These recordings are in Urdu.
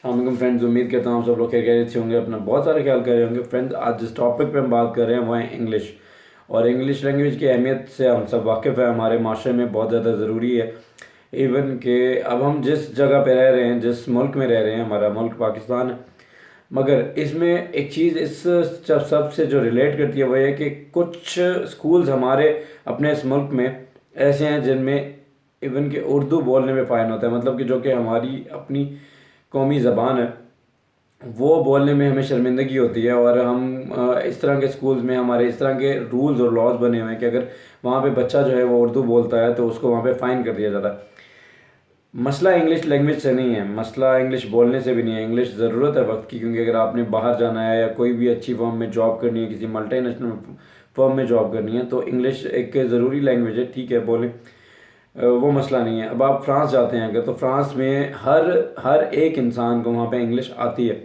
السلام علیکم فرینڈز، امید کرتا ہوں آپ سب لوگ خیریت سے ہوں گے، اپنا بہت سارا خیال کر رہے ہوں گے۔ فرینڈز، آج جس ٹاپک پہ ہم بات کر رہے ہیں وہ ہے انگلش، اور انگلش لینگویج کی اہمیت سے ہم سب واقف ہیں، ہمارے معاشرے میں بہت زیادہ ضروری ہے۔ ایون کہ اب ہم جس جگہ پہ رہ رہے ہیں، جس ملک میں رہ رہے ہیں، ہمارا ملک پاکستان ہے، مگر اس میں ایک چیز اس سب سے جو ریلیٹ کرتی ہے وہ یہ کہ کچھ اسکولز ہمارے اپنے اس ملک میں ایسے ہیں جن میں ایون کہ اردو بولنے میں فائن ہوتا ہے، مطلب کہ جو کہ ہماری اپنی قومی زبان ہے وہ بولنے میں ہمیں شرمندگی ہوتی ہے، اور ہم اس طرح کے اسکولز میں ہمارے اس طرح کے رولز اور لاز بنے ہوئے ہیں کہ اگر وہاں پہ بچہ جو ہے وہ اردو بولتا ہے تو اس کو وہاں پہ فائن کر دیا جاتا ہے۔ مسئلہ انگلش لینگویج سے نہیں ہے، مسئلہ انگلش بولنے سے بھی نہیں ہے۔ انگلش ضرورت ہے وقت کی، کیونکہ اگر آپ نے باہر جانا ہے یا کوئی بھی اچھی فرم میں جاب کرنی ہے، کسی ملٹی نیشنل فرم میں جاب کرنی ہے، تو انگلش ایک ضروری لینگویج ہے، ٹھیک ہے بولیں، وہ مسئلہ نہیں ہے۔ اب آپ فرانس جاتے ہیں اگر، تو فرانس میں ہر ایک انسان کو وہاں پہ انگلش آتی ہے،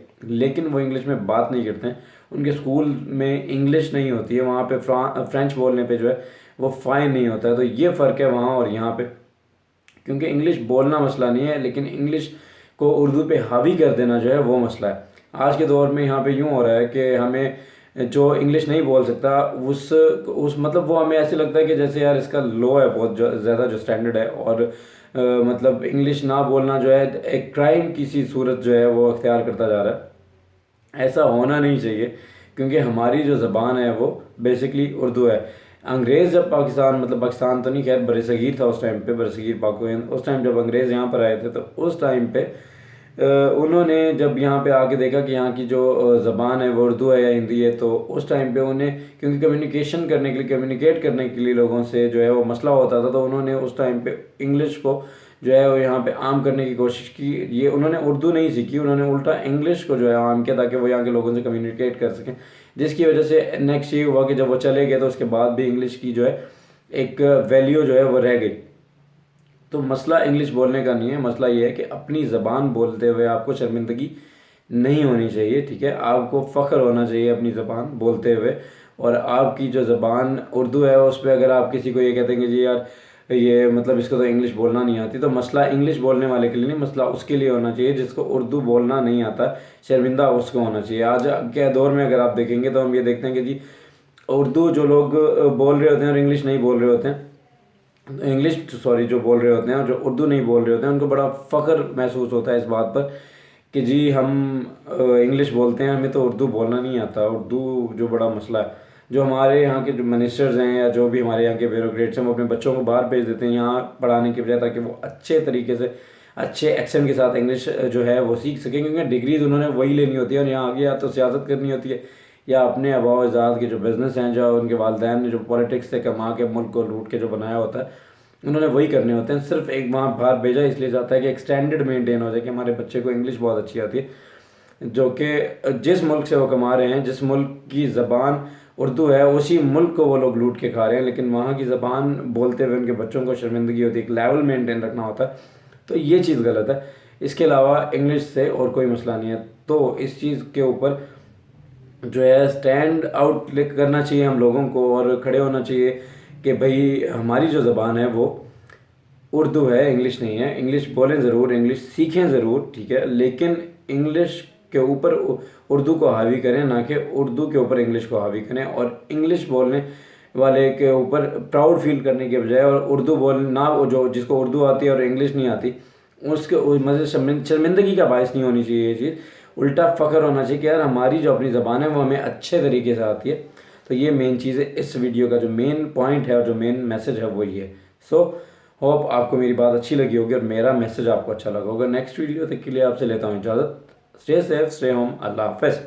لیکن وہ انگلش میں بات نہیں کرتے ہیں، ان کے اسکول میں انگلش نہیں ہوتی ہے، وہاں پہ فرینچ بولنے پہ جو ہے وہ فائن نہیں ہوتا ہے۔ تو یہ فرق ہے وہاں اور یہاں پہ، کیونکہ انگلش بولنا مسئلہ نہیں ہے، لیکن انگلش کو اردو پہ حاوی کر دینا جو ہے وہ مسئلہ ہے۔ آج کے دور میں یہاں پہ یوں ہو رہا ہے کہ ہمیں جو انگلش نہیں بول سکتا اس مطلب وہ ہمیں ایسے لگتا ہے کہ جیسے یار اس کا لو ہے بہت زیادہ جو سٹینڈرڈ ہے، اور مطلب انگلش نہ بولنا جو ہے ایک کرائم کی سی صورت جو ہے وہ اختیار کرتا جا رہا ہے۔ ایسا ہونا نہیں چاہیے، کیونکہ ہماری جو زبان ہے وہ بیسکلی اردو ہے۔ انگریز جب پاکستان تو نہیں، خیر بر صغیر تھا اس ٹائم پہ، بر صغیر پاک و ہند، اس ٹائم جب انگریز یہاں پر آئے تھے تو اس ٹائم پہ انہوں نے جب یہاں پہ آ کے دیکھا کہ یہاں کی جو زبان ہے وہ اردو ہے یا ہندی ہے، تو اس ٹائم پہ انہیں کیونکہ کمیونیکیشن کرنے کے لیے، کمیونیکیٹ کرنے کے لیے لوگوں سے جو ہے وہ مسئلہ ہوتا تھا، تو انہوں نے اس ٹائم پہ انگلش کو جو ہے وہ یہاں پہ عام کرنے کی کوشش کی۔ یہ انہوں نے اردو نہیں سیکھی، انہوں نے الٹا انگلش کو جو ہے عام کیا تاکہ وہ یہاں کے لوگوں سے کمیونیکیٹ کر سکیں، جس کی وجہ سے نیکسٹ یہ ہوا کہ جب وہ چلے گئے تو اس کے بعد بھی انگلش کی جو ہے ایک ویلیو جو ہے وہ رہ گئی۔ تو مسئلہ انگلش بولنے کا نہیں ہے، مسئلہ یہ ہے کہ اپنی زبان بولتے ہوئے آپ کو شرمندگی نہیں ہونی چاہیے، ٹھیک ہے، آپ کو فخر ہونا چاہیے اپنی زبان بولتے ہوئے۔ اور آپ کی جو زبان اردو ہے اس پہ اگر آپ کسی کو یہ کہتے ہیں کہ جی یار یہ مطلب اس کو تو انگلش بولنا نہیں آتی، تو مسئلہ انگلش بولنے والے کے لیے نہیں، مسئلہ اس کے لیے ہونا چاہیے جس کو اردو بولنا نہیں آتا، شرمندہ اس کو ہونا چاہیے۔ آج کے دور میں اگر آپ دیکھیں گے تو ہم یہ دیکھتے ہیں کہ جی اردو جو لوگ بول رہے ہوتے ہیں اور انگلش نہیں بول رہے ہوتے ہیں، جو بول رہے ہوتے ہیں اور جو اردو نہیں بول رہے ہوتے ہیں، ان کو بڑا فخر محسوس ہوتا ہے اس بات پر کہ جی ہم انگلش بولتے ہیں، ہمیں تو اردو بولنا نہیں آتا۔ اردو جو بڑا مسئلہ ہے، جو ہمارے یہاں کے جو منسٹرز ہیں یا جو بھی ہمارے یہاں کے بیوروکریٹس ہیں، وہ اپنے بچوں کو باہر بھیج دیتے ہیں یہاں پڑھانے کی بجائے، تاکہ وہ اچھے طریقے سے اچھے ایکسنٹ کے ساتھ انگلش جو ہے وہ سیکھ سکیں، کیونکہ ڈگریز انہوں نے وہی لینی ہوتی ہے، اور یہاں آگے یا تو سیاست کرنی ہوتی ہے یا اپنے آباء و اجداد کے جو بزنس ہیں، جو ان کے والدین نے جو پولیٹکس سے کما کے ملک کو لوٹ کے جو بنایا ہوتا ہے، انہوں نے وہی کرنے ہوتے ہیں۔ صرف ایک وہاں باہر بھیجا اس لیے جاتا ہے کہ ایک سٹینڈرڈ مینٹین ہو جائے کہ ہمارے بچے کو انگلش بہت اچھی آتی ہے، جو کہ جس ملک سے وہ کما رہے ہیں، جس ملک کی زبان اردو ہے، اسی ملک کو وہ لوگ لوٹ کے کھا رہے ہیں، لیکن وہاں کی زبان بولتے ہوئے ان کے بچوں کو شرمندگی ہوتی ہے، ایک لیول مینٹین رکھنا ہوتا ہے، تو یہ چیز غلط ہے۔ اس کے علاوہ انگلش سے اور کوئی مسئلہ نہیں ہے، تو اس چیز کے اوپر جو ہے اسٹینڈ آؤٹ کرنا چاہیے ہم لوگوں کو، اور کھڑے ہونا چاہیے کہ بھئی ہماری جو زبان ہے وہ اردو ہے، انگلش نہیں ہے۔ انگلش بولیں ضرور، انگلش سیکھیں ضرور، ٹھیک ہے، لیکن انگلش کے اوپر اردو کو حاوی کریں، نہ کہ اردو کے اوپر انگلش کو حاوی کریں۔ اور انگلش بولنے والے کے اوپر پراؤڈ فیل کرنے کے بجائے، اور اردو بولنا جو جس کو اردو آتی ہے اور انگلش نہیں آتی، اس کے مطلب شرمندگی کا باعث نہیں ہونی چاہیے یہ چیز، الٹا فخر ہونا چاہیے کہ یار ہماری جو اپنی زبان ہے وہ ہمیں اچھے طریقے سے آتی ہے۔ تو یہ مین چیز ہے، اس ویڈیو کا جو مین پوائنٹ ہے اور جو مین میسج ہے وہ یہ ہے۔ سو ہوپ آپ کو میری بات اچھی لگی ہوگی اور میرا میسج آپ کو اچھا لگا ہوگا۔ نیکسٹ ویڈیو تک کے لیے آپ سے لیتا ہوں اجازت۔ اسٹے سیف، اسٹے ہوم، اللہ حافظ۔